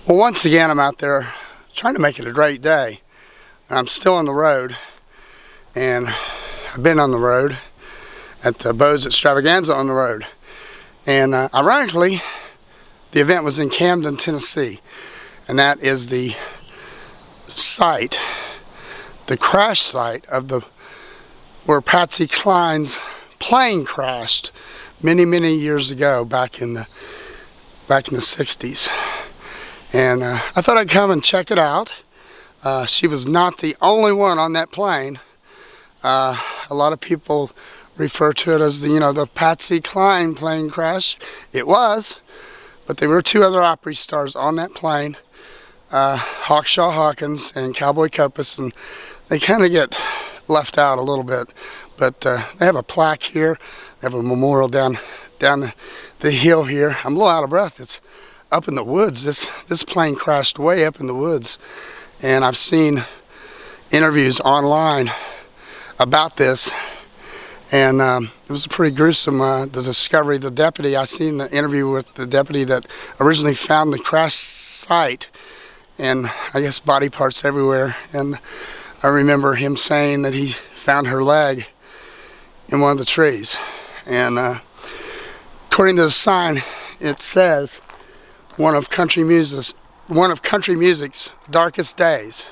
Well, once again, I'm out there trying to make it a great day. I'm still on the road, and I've been on the road at the Bose Extravaganza on the road. And ironically, the event was in Camden, Tennessee, and that is the site, the crash site of where Patsy Cline's plane crashed many years ago, back in the 60s. And I thought I'd come and check it out. She was not the only one on that plane. A lot of people refer to it as the Patsy Cline plane crash. It was, but there were two other Opry stars on that plane, Hawkshaw Hawkins and Cowboy Copas, and they kind of get left out a little bit. But they have a plaque here. They have a memorial down the hill here. I'm a little out of breath. It's up in the woods. This plane crashed way up in the woods, and I've seen interviews online about this, and it was a pretty gruesome the discovery. The deputy, I seen the interview with the deputy that originally found the crash site, and I guess body parts everywhere. And I remember him saying that he found her leg in one of the trees, and according to the sign, it says one of country music's darkest days.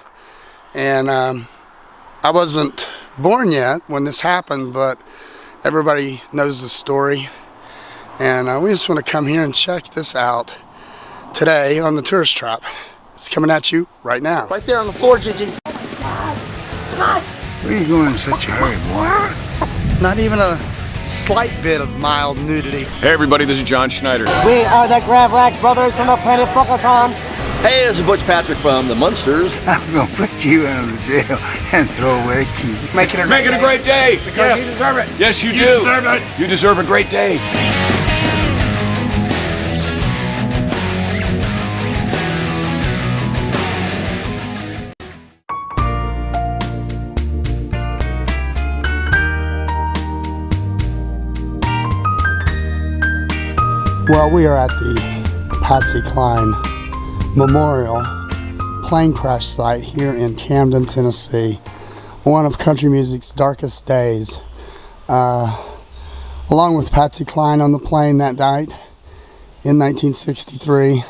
And I wasn't born yet when this happened, but everybody knows the story, and we just want to come here and check this out today on the Tourist Trap. It's coming at you right now. Right there on the floor, Gigi. Where are you going in such a hurry, boy? Not even a slight bit of mild nudity. Hey everybody, this is John Schneider. We are the Gravlax Brothers from the planet Fuckaton. Hey, this is Butch Patrick from the Munsters. I'm gonna put you out of the jail and throw away the key. Make it a great day. Because you deserve it. Yes, you do. You deserve it. You deserve a great day. Well, we are at the Patsy Cline Memorial plane crash site here in Camden, Tennessee. One of country music's darkest days. Along with Patsy Cline on the plane that night in 1963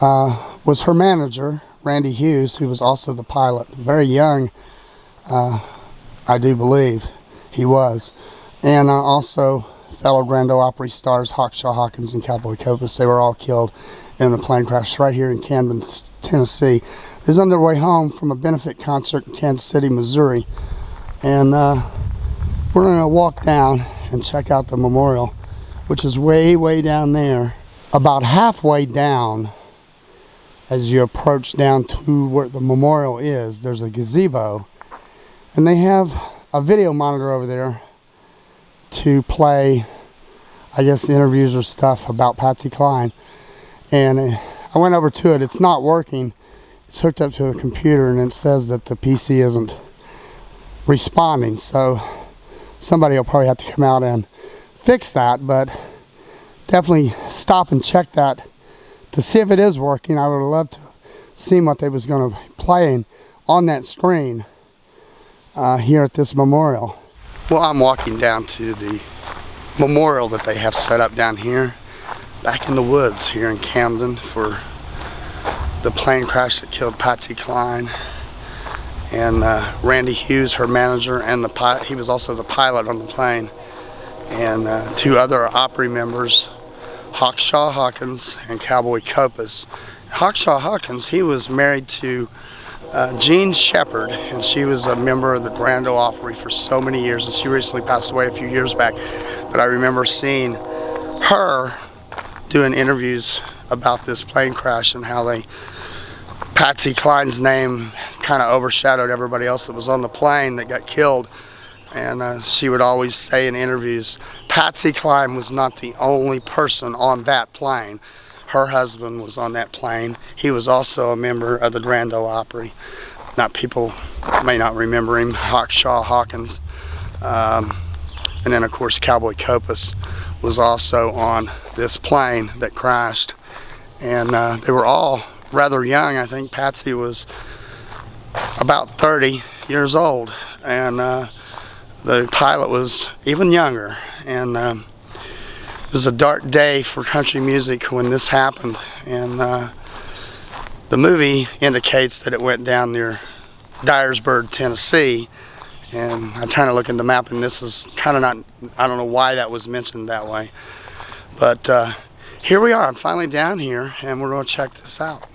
was her manager, Randy Hughes, who was also the pilot. Very young, I do believe he was. And also fellow Grand Ole Opry stars Hawkshaw Hawkins and Cowboy Copas. They were all killed in the plane crash right here in Camden, Tennessee. They was on their way home from a benefit concert in Kansas City, Missouri. And we're going to walk down and check out the memorial, which is way down there. About halfway down, as you approach down to where the memorial is, there's a gazebo. And they have a video monitor over there to play, I guess, interviews or stuff about Patsy Cline. And I went over to it. It's not working. It's hooked up to a computer, and it says that the PC isn't responding. So somebody will probably have to come out and fix that, but definitely stop and check that to see if it is working. I would have loved to see what they was going to be playing on that screen here at this memorial. Well, I'm walking down to the memorial that they have set up down here, back in the woods here in Camden, for the plane crash that killed Patsy Cline. And Randy Hughes, her manager, and he was also the pilot on the plane. And two other Opry members, Hawkshaw Hawkins and Cowboy Copas. Hawkshaw Hawkins, he was married to Jean Shepherd, and she was a member of the Grand Ole Opry for so many years, and she recently passed away a few years back. But I remember seeing her doing interviews about this plane crash and how Patsy Cline's name kind of overshadowed everybody else that was on the plane that got killed. And she would always say in interviews, Patsy Cline was not the only person on that plane. Her husband was on that plane. He was also a member of the Grand Ole Opry. People may not remember him, Hawkshaw Hawkins. And then of course Cowboy Copas was also on this plane that crashed. And they were all rather young. I think Patsy was about 30 years old, and the pilot was even younger. And it was a dark day for country music when this happened. And the movie indicates that it went down near Dyersburg, Tennessee. And I'm trying to look in the map, and this is kind of not, I don't know why that was mentioned that way. But here we are. I'm finally down here, and we're going to check this out.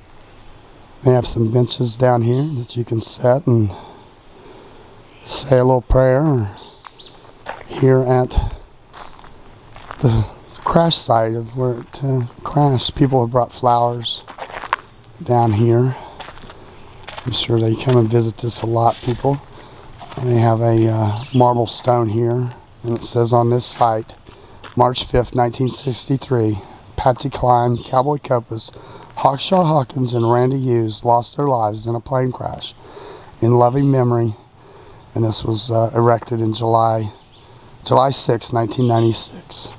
They have some benches down here that you can sit and say a little prayer here at the crash site of where it crashed. People have brought flowers down here. I'm sure they come and visit this a lot, people. And they have a marble stone here, and it says on this site, March 5th, 1963, Patsy Cline, Cowboy Copas, Hawkshaw Hawkins, and Randy Hughes lost their lives in a plane crash in loving memory. And this was erected in July 6, 1996.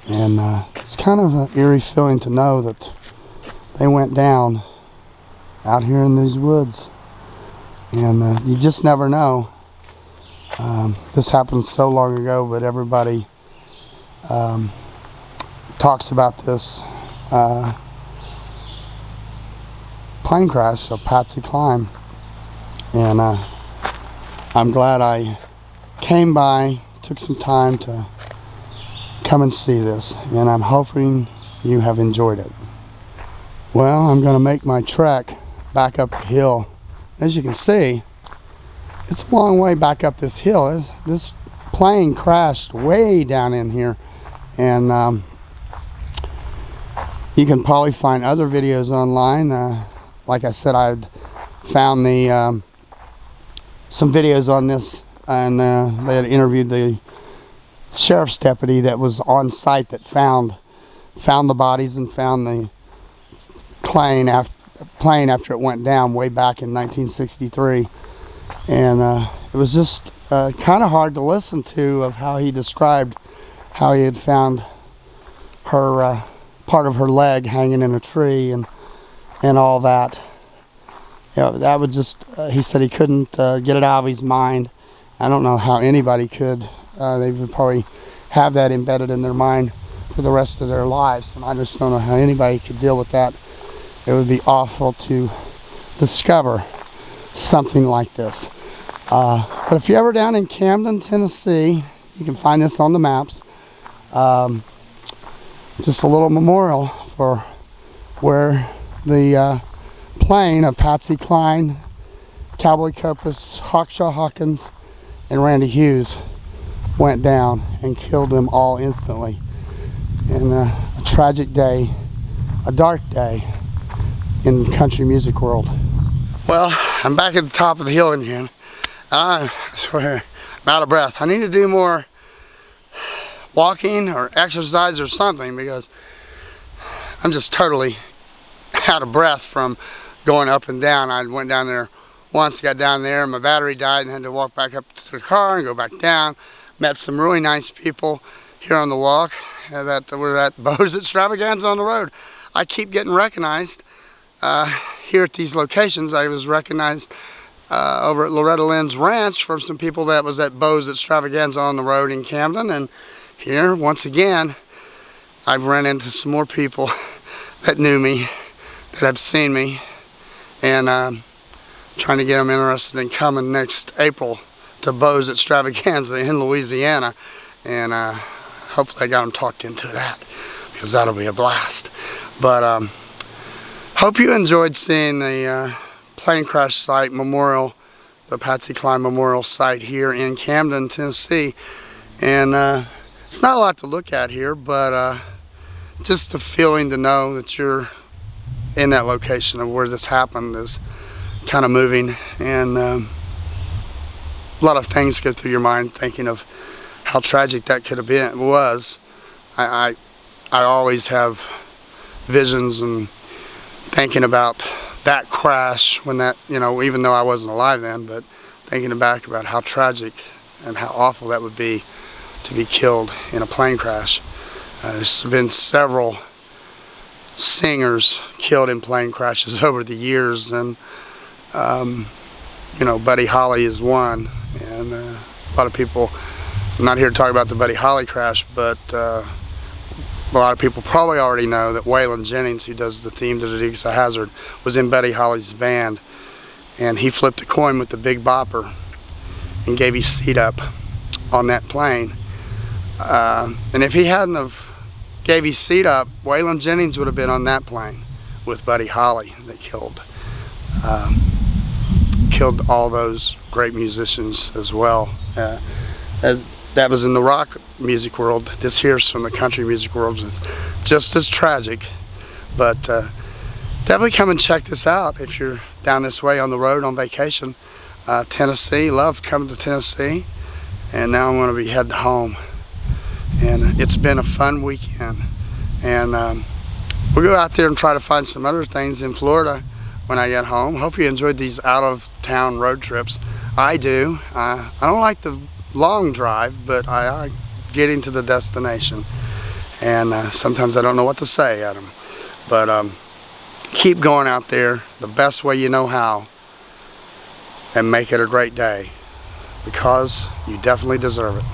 And it's kind of an eerie feeling to know that they went down out here in these woods. And you just never know. This happened so long ago, but everybody talks about this plane crash of Patsy Cline. And I'm glad I came by, took some time to come and see this, and I'm hoping you have enjoyed it. Well, I'm going to make my trek back up the hill. As you can see, it's a long way back up this hill. This plane crashed way down in here, and you can probably find other videos online. Like I said, I'd found some videos on this, and they had interviewed the sheriff's deputy that was on site that found the bodies and found the plane after it went down way back in 1963. And it was just kind of hard to listen to, of how he described how he had found her part of her leg hanging in a tree and all that. You know, that would just he said he couldn't get it out of his mind. I don't know how anybody could. They would probably have that embedded in their mind for the rest of their lives, and I just don't know how anybody could deal with that. It would be awful to discover something like this. But if you're ever down in Camden, Tennessee, you can find this on the maps. Just a little memorial for where the plane of Patsy Cline, Cowboy Copas, Hawkshaw Hawkins, and Randy Hughes went down and killed them all instantly. In a tragic day, a dark day in the country music world. Well, I'm back at the top of the hill in here. I swear, I'm out of breath. I need to do more walking or exercise or something, because I'm just totally out of breath from going up and down. I went down there once, got down there, and my battery died, and had to walk back up to the car and go back down. Met some really nice people here on the walk that were at Bo's Extravaganza on the road. I keep getting recognized here at these locations. I was recognized over at Loretta Lynn's ranch for some people that was at Bo's Extravaganza on the road in Camden. And here, once again, I've run into some more people that knew me, that have seen me, and trying to get them interested in coming next April to Bo's Extravaganza in Louisiana. And hopefully I got them talked into that, because that'll be a blast. But hope you enjoyed seeing the plane crash site memorial, the Patsy Cline Memorial site here in Camden, Tennessee. And it's not a lot to look at here, but just the feeling to know that you're in that location of where this happened is kind of moving. And a lot of things go through your mind thinking of how tragic that could have been. It was. I always have visions and thinking about that crash when that, you know, even though I wasn't alive then, but thinking back about how tragic and how awful that would be to be killed in a plane crash. There's been several singers killed in plane crashes over the years, and you know, Buddy Holly is one. And a lot of people, I'm not here to talk about the Buddy Holly crash, but a lot of people probably already know that Waylon Jennings, who does the theme to the Dukes of Hazzard, was in Buddy Holly's band, and he flipped a coin with the Big Bopper and gave his seat up on that plane. And if he hadn't have gave his seat up, Waylon Jennings would have been on that plane with Buddy Holly that killed all those great musicians as well. As that was in the rock music world. This here's from the country music world is just as tragic. But definitely come and check this out if you're down this way on the road on vacation. Tennessee, love coming to Tennessee. And now I'm going to be heading home. And it's been a fun weekend. And we'll go out there and try to find some other things in Florida when I get home. Hope you enjoyed these out-of-town road trips. I do. I don't like the long drive, but I like getting to the destination. And sometimes I don't know what to say at them. But keep going out there the best way you know how, and make it a great day, because you definitely deserve it.